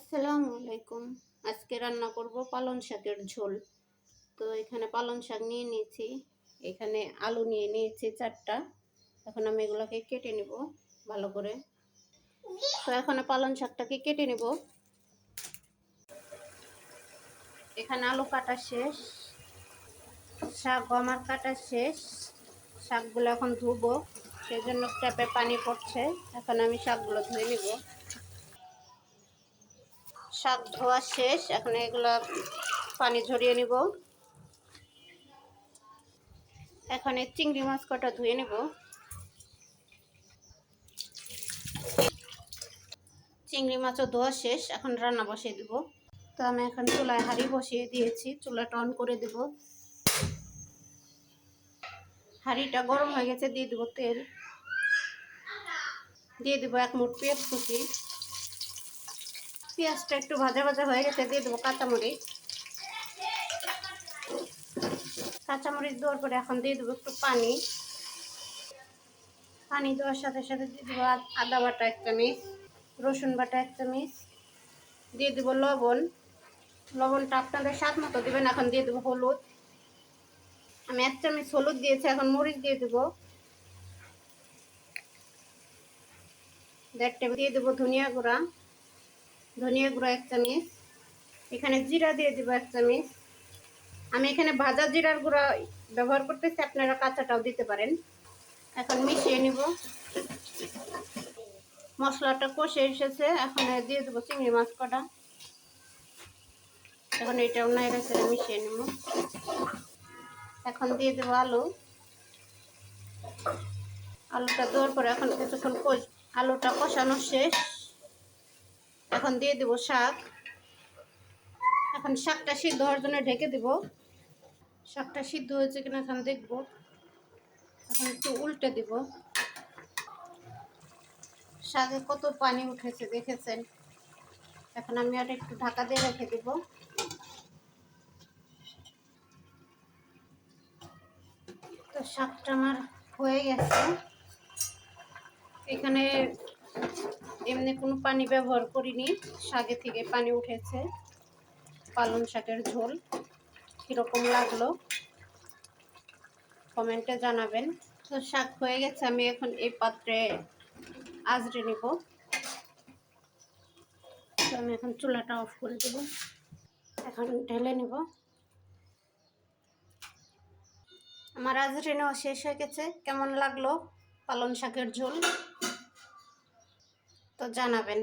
আসসালামু আলাইকুম। আজকে রান্না করব পালং শাকের ঝোল। তো এখানে পালং শাক নিয়ে নিয়েছি, এখানে আলু নিয়ে নিয়েছি 4টা। এখন আমি এগুলোকে কেটে নেব ভালো করে। তো এখন পালং শাকটাকে কেটে নেব। এখানে আলু কাটা শেষ, শাক আমার কাটা শেষ। শাকগুলো এখন ধুবো, সেজন্য ট্যাপে পানি পড়ছে। এখন আমি শাকগুলো ধুয়ে নেব। শাক ধোয়া শেষ, এখন এগুলো পানি ঝরিয়ে নেব। এখন এই চিংড়ি মাছ কটা ধুয়ে নেব। চিংড়ি মাছও ধোয়া শেষ, এখন রান্না বসিয়ে দেব। তো আমি এখন চুলায় হাঁড়ি বসিয়ে দিয়েছি, চুলাটা অন করে দেব। হাঁড়িটা গরম হয়ে গেছে, দিয়ে দেবো তেল, দিয়ে দেবো 1 মুঠ পেঁয়াজ কুচি। পেঁয়াজটা একটু ভাজা ভাজা হয়ে গেছে, দিয়ে দেবো কাঁচামরিচ। কাঁচামরিচ দেওয়ার পরে এখন দিয়ে দেবো একটু পানি। পানি দেওয়ার সাথে সাথে দিয়ে দেবো আদা বাটা 1 চামচ, রসুন বাটা 1 চামচ, দিয়ে দেবো লবণ। লবণটা আপনাদের স্বাদ মতো দেবেন। এখন দিয়ে দেবো হলুদ, আমি 1 চামচ হলুদ দিয়েছি। এখন মরিচ দিয়ে দেবো 1.5 টেবিল। দিয়ে দেবো ধনিয়া গুঁড়া, 1 চামচ। এখানে জিরা দিয়ে দেবো 1 চামচ। আমি এখানে ভাজা জিরার গুঁড়া ব্যবহার করতেছি, আপনারা কাঁচাটাও দিতে পারেন। এখন মিশিয়ে নিব। মশলাটা কষে এসেছে, এখন দিয়ে দেবো চিংড়ি মাছ কটা। এখন এটাও নাইড়ে চেড়ে মিশিয়ে নেব। এখন দিয়ে দেবো আলু। আলুটা দেওয়ার পরে এখন কিছুক্ষণ আলুটা কষানো শেষ। এখন দিয়ে দেবো শাক। এখন শাকটা সিদ্ধ হওয়ার জন্য ঢেকে দেব। শাকটা সিদ্ধ হয়েছে কিনা এখন দেখব। এখন একটু উল্টে দেব। শাকে কত পানি উঠেছে দেখেছেন। এখন আমি আর একটু ঢাকা দিয়ে রেখে দেব। তো শাকটা আমার হয়ে গেছে। এখানে এমনি কোনো পানি ব্যবহার করিনি, শাকে থেকে পানি উঠেছে। পালং শাকের ঝোল কীরকম লাগলো কমেন্টে জানাবেন। তো শাক হয়ে গেছে, আমি এখন এই পাত্রে আজড়ে নেব। তো আমি এখন চুলাটা অফ করে দেব। এখন ঢেলে নেব। আমার আজড়ে নেওয়া শেষ হয়ে গেছে। কেমন লাগলো পালং শাকের ঝোল তো জানাবেন।